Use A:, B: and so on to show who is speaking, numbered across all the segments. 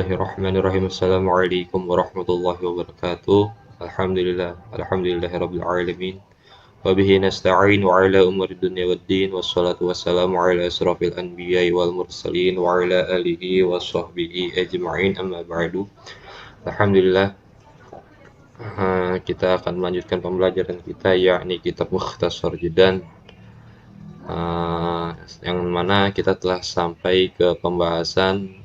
A: Bismillahirrahmanirrahim. Assalamualaikum warahmatullahi wabarakatuh. Alhamdulillahirabbil alamin. Wa bihi nasta'in wa ala umuri dunya waddin wassalatu wassalamu ala asrofil anbiya'i wal mursalin wa ala alihi wa sahbihi ajma'in amma ba'du. Alhamdulillah, kita akan melanjutkan pembelajaran kita yakni kitab Mukhtasar Jidan, yang mana kita telah sampai ke pembahasan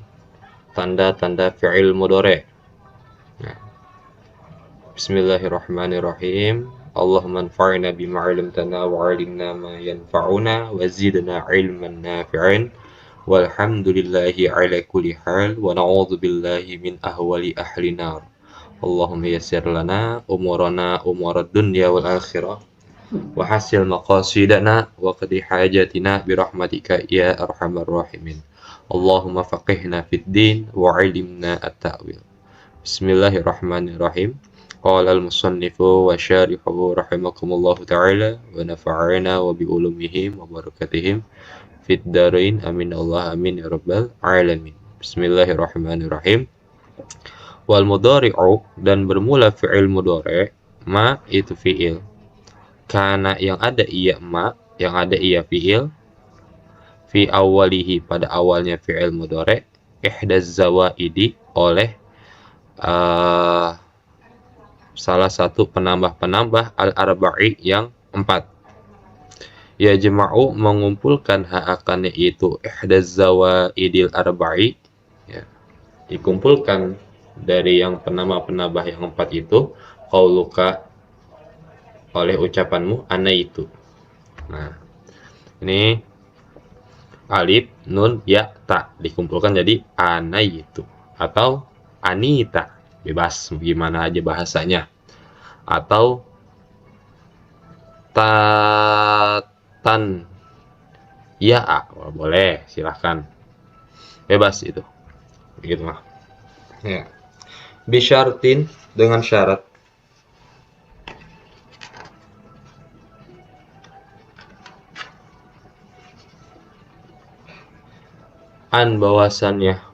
A: tanda-tanda fi'il mudhari'. Bismillahirrahmanirrahim. Allahumma anfa'na bima 'allamtana wa 'allimna ma yanfa'una wa zidna 'ilman nafi'an. Walhamdulillahi 'ala kulli hal wa na'udzu billahi min ahwali ahli nar. Allahumma yassir lana umurana umurad dunya wal akhirah wa hasil maqasidana wa qadi hajatina bi rahmatika ya arhamar rahimin. Allahumma faqihna fid din wa 'allimna at-ta'wil. Bismillahirrahmanirrahim. Qala al-musannifu wa syarihuhu rahimakumullahu ta'ala wa nafa'ana wa bi ulumihim wa barakatihim fid darain amin Allah amin ya rabbal alamin. Bismillahirrahmanirrahim. Wal mudhari'u, dan bermula fi'il mudhari', ma itu fi'il, kana yang ada ia ma, yang ada ia fi'il, fi awalihi pada awalnya fi'il mudhari', ihdaz zawaidi oleh salah satu penambah-penambah al-arba'i yang 4. Ya jama'u mengumpulkan akannya itu ihdaz zawaidil arba'i, ya, dikumpulkan dari yang penambah-penambah yang 4 itu, qauluka oleh ucapanmu, ana itu. Nah, ini alif, nun, ya, ta dikumpulkan jadi anaitu atau anita, bebas gimana aja bahasanya, atau tatan ya, boleh, silahkan, bebas itu, begitu mah ya. Bisyartin, dengan syarat. An bahwasannya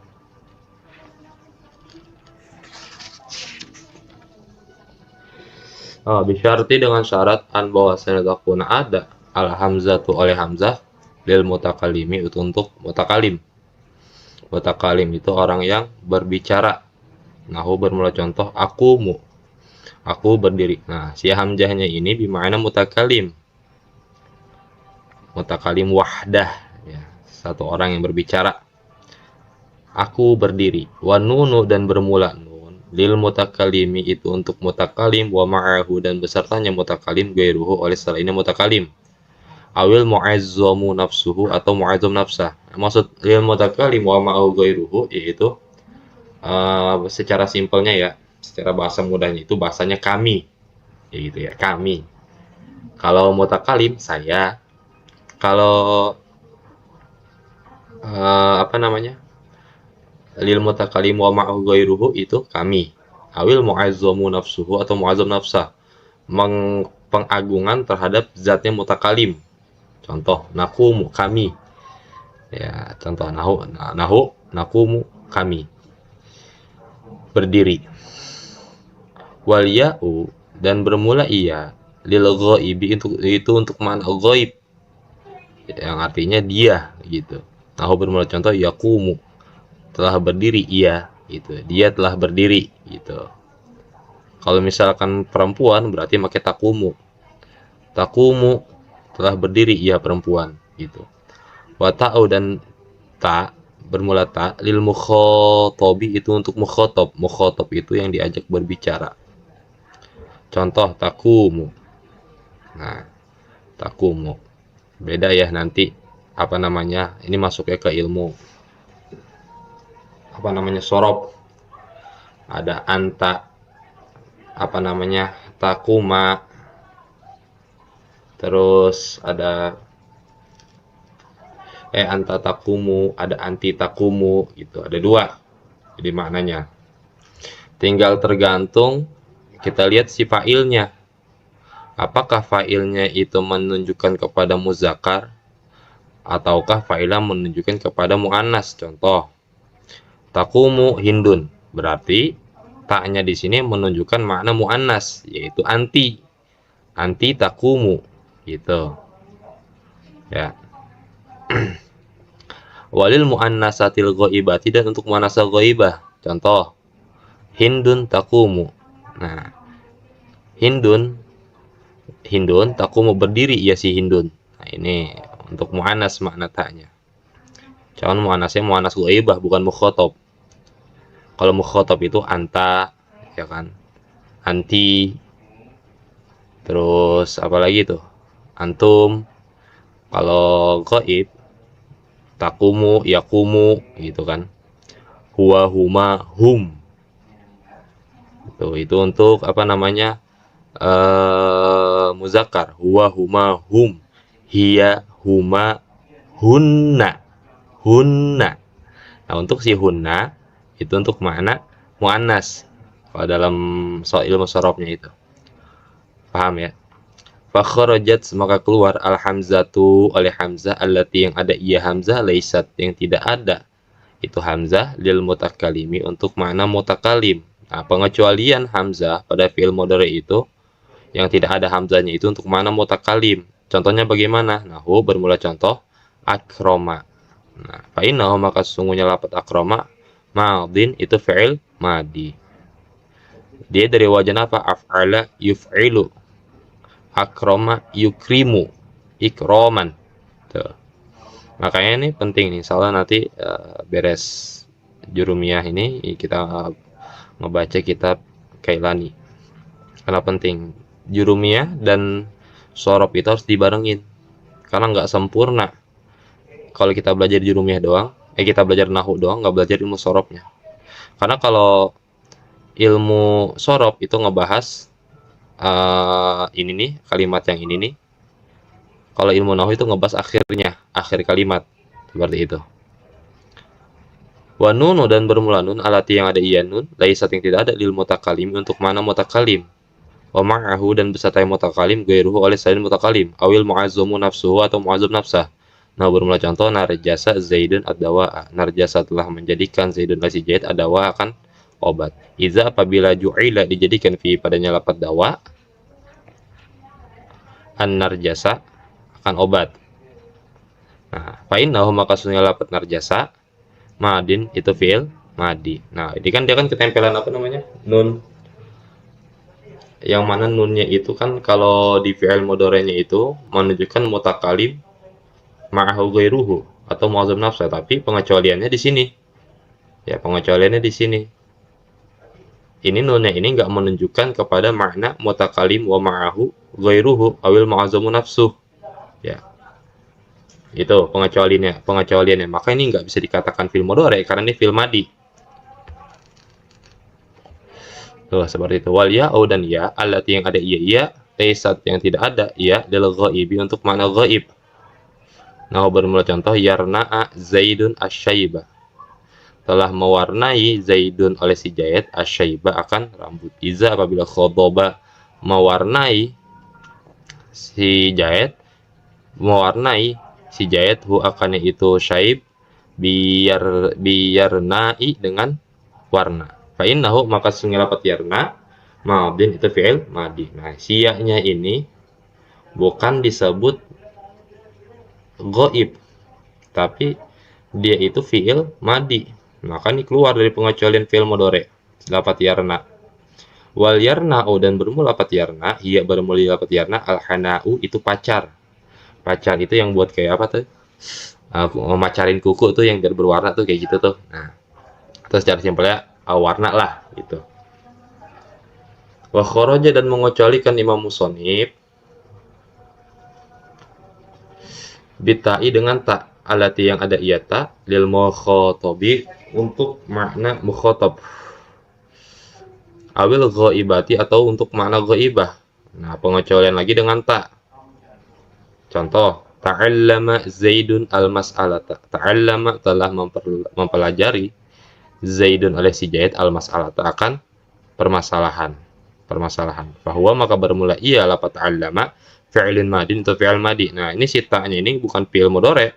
A: bisyarti dengan syarat an bahwasannya takuna ada al hamzatu oleh hamzah lil mutakalimi itu untuk mutakalim. Mutakalim itu orang yang berbicara. Nahu bermula contoh akumu, aku berdiri. Nah, si hamzahnya ini bermakna mutakalim. Mutakalim wahdah, ya, satu orang yang berbicara. Aku berdiri. Wa nunu, dan bermula nun lil mutakalimi itu untuk mutakalim, wa ma'ahu, dan besertanya mutakalim, gairuhu oleh selainnya mutakalim. Awil mu'azzamu nafsuhu, atau mu'azzam nafsah. Maksud lil mutakalim wa ma'ahu gairuhu yaitu secara simpelnya, ya, secara bahasa mudahnya itu bahasanya kami, ya gitu ya, kami. Kalau mutakalim saya, kalau lil mutakalim wa ma'ahu ghairuhu itu kami. Awil mu'azzamu nafsuhu, atau mu'azzam nafsah, pengagungan terhadap zatnya mutakalim. Contoh nakumu, kami, ya, contoh nahu nakumu, kami berdiri. Wal ya'u, dan bermula ia lil ghaibi itu untuk makna ghaib, yang artinya dia gitu. Nahu bermula contoh yaqumu, telah berdiri ia, gitu. Dia telah berdiri, gitu. Kalau misalkan perempuan berarti pakai takumu. Takumu, telah berdiri ia perempuan, gitu. Wa ta'u, dan ta bermula ta lil mukhatabi itu untuk mukhatab. Mukhatab itu yang diajak berbicara. Contoh takumu. Nah, takumu beda ya nanti ini masuknya ke ilmu sorob. Ada anta takuma, terus ada anta takumu, ada anti takumu, gitu. Ada 2 jadi maknanya. Tinggal tergantung kita lihat si fa'ilnya, apakah fa'ilnya itu menunjukkan kepada muzakkar ataukah fa'ilnya menunjukkan kepada muannas. Contoh takumu hindun. Berarti taknya di sini menunjukkan makna muannas, yaitu anti. Anti takumu gitu. Ya. Walil muannasatil ghaibati, dan untuk muannasah ghaibah. Contoh, hindun takumu. Nah, hindun takumu berdiri ya si hindun. Nah, ini untuk muannas makna taknya. Cuman muannasnya muannas ghaibah, bukan mukhatab. Kalau mukhatab itu anta, ya kan? Anti, terus apa lagi tuh? Antum. Kalau ghaib, takumu, yakumu, gitu kan? Huwa, huma, hum. Itu untuk apa namanya? Muzakkar. Huwa, huma, hum. Hiya, huma, hunna. Hunna. Nah, untuk si hunna itu untuk makna muannas. Kalau dalam soal ilmu sorobnya itu. Paham ya? Fakharajat, maka keluar al-hamzatu oleh hamzah allati yang ada iya hamzah, laisat yang tidak ada itu hamzah lil mutakalimi untuk makna mutakalim. Nah, pengecualian hamzah pada fi'il mudhari itu yang tidak ada hamzahnya itu untuk makna mutakalim. Contohnya bagaimana? Nahu bermula contoh akroma. Nah, fa'innahu, maka sesungguhnya lafaz akroma madin itu fi'il madi. Dia dari wajan apa? Af'ala yuf'ilu. Akroma yukrimu. Ikroman. Tuh. Makanya ini penting nih, soalnya nanti beres jurumiyah ini kita ngebaca kitab Kailani. Karena penting, jurumiyah dan sorob itu harus dibarengin. Karena nggak sempurna kalau kita belajar jurumiyah doang, kita belajar nahu doang, nggak belajar ilmu sorobnya. Karena kalau ilmu sorob itu ngebahas ini nih, kalimat yang ini nih. Kalau ilmu nahu itu ngebahas akhirnya, akhir kalimat, seperti itu. Wa nunu, dan bermula nun alati yang ada iya nun, laisat yang tidak ada lil mutakalim untuk mana mutakalim. Wa ma'ahu, dan beserta mutakalim gairuhu oleh selain mutakalim, awil mu'azzamu nafsuhu atau mu'azzam nafsah. Nah, bermula contoh narjasa zaidun ad-dawa. Narjasa telah menjadikan zaidun si zaid ad-dawa akan obat. Iza, apabila ju'ila dijadikan fi padanya lafaz dawa, an-narjasa akan obat. Nah, fa'innahu, maka sesungguhnya lafaz narjasa madin itu fi'il madi. Nah, ini kan dia kan ketempelan apa namanya? Nun. Yang mana nunnya itu kan kalau di fi'il mudhari'nya itu menunjukkan mutakalim ma'ahu ghairuhu atau mu'azzam nafsa, tapi pengecualiannya di sini. Ya, pengecualiannya di sini. Ini nunnya ini enggak menunjukkan kepada makna mutakalim wa ma'ahu ghairuhu awil mu'azzamu nafsuh. Ya. Itu pengecualiannya. Maka ini enggak bisa dikatakan fi'il mudhari karena ini fi'il madi. Tuh, seperti itu. Wal ya'u, dan ya allati yang ada iya, laisat yang tidak ada iya lil ghaibi untuk makna ghaib. Nah, bermula contoh yarna'a zaidun asy-syaiba. Telah mewarnai zaidun oleh si Zaid asy-syaiba akan rambut. Iza, apabila khodoba mewarnai si Zaid, mewarnai si Zaid hu akannya itu syaib biarnai dengan warna. Fa'innahu, maka sesungguhnya lafaz yarna madin itu fi'il madi. Nah, siyahnya ini bukan disebut ghaib, tapi dia itu fi'il madi. Maka ini keluar dari pengecualian fi'il mudhari. Lafaz yarna. Wal yarna'u, dan bermula lafaz yarna, ia bermula lafaz yarna al-hana'u itu pacar. Pacar itu yang buat kayak apa tuh? Memacarin kuku tuh yang biar berwarna tuh kayak gitu tuh. Nah, terus secara simpelnya warna lah gitu. Wa kharaja, dan mengecualikan Imam Musonib bitai dengan tak alati yang ada iyata lil mukhatabi untuk makna mukhatab, awil ghaibati atau untuk makna ghaibah. Nah, pengecualian lagi dengan tak. Contoh, ta'allama zaidun al-mas'alata. Ta'allama telah mempelajari zaidun oleh si Zaid al-mas'alata akan permasalahan. Bahwa maka bermula ia lafaz ta'allama fi'lun madin atau fi'il madi. Nah, ini si ta'nya ini bukan fi'il mudhari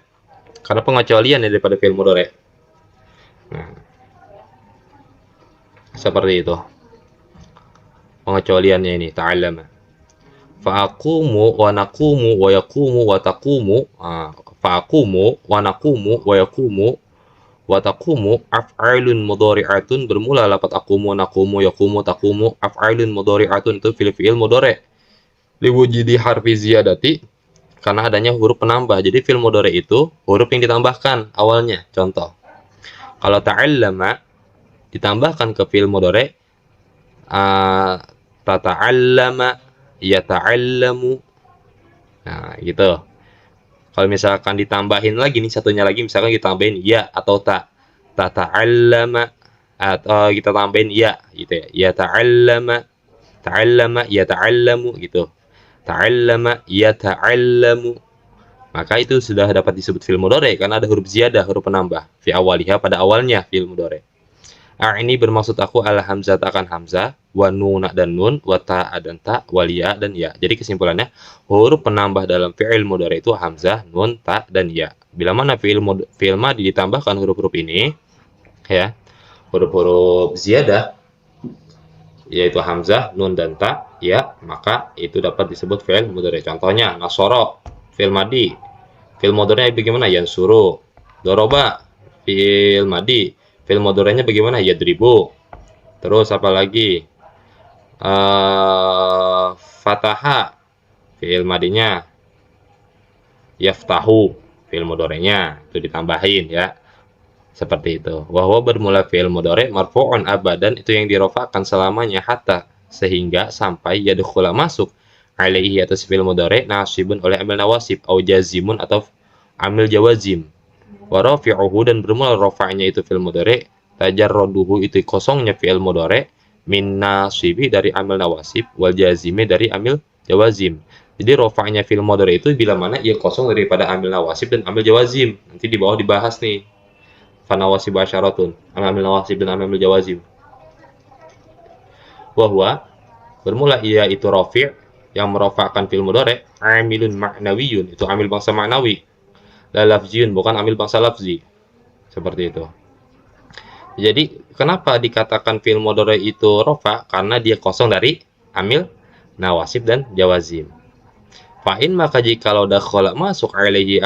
A: karena pengecualian daripada fi'il mudhari. Nah, Seperti itu pengecualiannya ini ta'allama. Fa'aqumu wa naqumu wa yaqumu wa taqumu. Fa'aqumu wa naqumu wa yaqumu wa taqumu af'alun mudhari'atun, bermula lafaz aqumu, naqumu, yaqumu, taqumu af'alun mudhari'atun, itu fi'il mudhari'. Liwujudi harfi ziyadati, karena adanya huruf penambah. Jadi fi'il mudhari' itu huruf yang ditambahkan awalnya. Contoh, kalau ta'allama ditambahkan ke fi'il mudhari', tata'allama, yata'allamu. Nah, gitu. Kalau misalkan ditambahin lagi nih satunya lagi, misalkan kita tambahin ya atau ta, tata'allama, atau kita tambahin ya gitu ya. Ya ta'allama, ta'allama, ya ta'allamu gitu. Ta'allama, ya ta'allamu. Maka itu sudah dapat disebut fi'il mudhari karena ada huruf ziyadah, huruf penambah fi awaliha, pada awalnya fi'il mudhari. Ini bermaksud aku al hamzah akan hamzah, wa nuna dan nun, wa ta dan ta, wal ya dan ya. Jadi kesimpulannya huruf penambah dalam fi'il mudhari itu hamzah, nun, ta dan ya. Bila mana fi'il madi ditambahkan huruf-huruf ini ya, huruf-huruf ziyadah yaitu hamzah, nun dan ta, ya, maka itu dapat disebut fi'il mudhari. Contohnya nasoro fi'il madi. Fi'il mudhari bagaimana? Yansuru. Doroba fi'il madi. Fi'il mudhari'nya bagaimana? Yadribu. Terus apa lagi? Fataha fi'il madinya yaftahu, fi'il mudhari'nya itu ditambahin ya. Seperti itu. Wahwa bermula fi'il mudhari' marfu'un abadan, itu yang dirofakkan selamanya, hatta sehingga sampai yadkhula masuk alaihi atas fi'il mudhari' nasibun oleh amil nawasib au jazimun atau amil jawazim. Wa rafi'uhu dan bermula rafa'nya itu fi'il mudhari', tajarruduhu itu kosongnya fi'il mudhari', min nasibi dari amil nawasib, wal jazimi dari amil jawazim. Jadi rafa'nya fi'il mudhari' itu bila mana ia kosong daripada amil nawasib dan amil jawazim. Nanti di bawah dibahas nih. Fa nawasib asyaratun, amil nawasib dan amil jawazim. Wa huwa bermula ia itu rafi' yang merofakkan fi'il mudhari', amilun ma'nawiyun, itu amil bangsa ma'nawi. La lafziyun, bukan amil bangsa lafzi. Seperti itu. Jadi kenapa dikatakan fi'il mudhari itu rofa? Karena dia kosong dari amil nawasib dan jawazim. Fa'in, maka jikalau dakhala masuk alaihi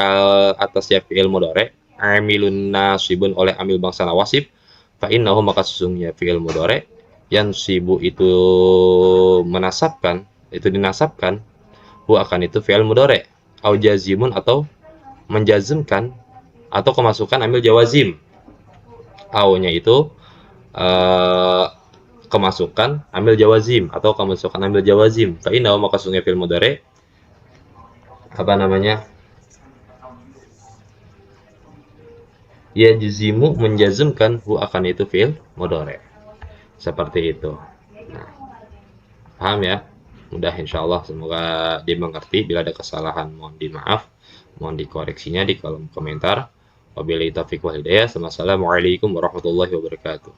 A: atas ya fi'il mudhari, amilun nasibun oleh amil bangsa nawasib, fa'innahu, maka sesungguhnya fi'il mudhari yansibu itu menasabkan, itu dinasabkan, hu akan itu fi'il mudhari, au jazimun atau menjazmkan, atau kemasukan amil jawazim. Au-nya itu kemasukan amil jawazim atau kemasukan amil jawazim. Fa inna, maka sungguh fi'il mudhari apa namanya? Ya jazimu, menjazmkan, hu akan itu fi'il mudhari. Seperti itu. Nah, paham ya? Mudah insyaallah, semoga dimengerti. Bila ada kesalahan mohon dimaaf, mohon dikoreksinya di kolom komentar. Wabillahi taufiq wal hidayah. Wassalamualaikum warahmatullahi wabarakatuh.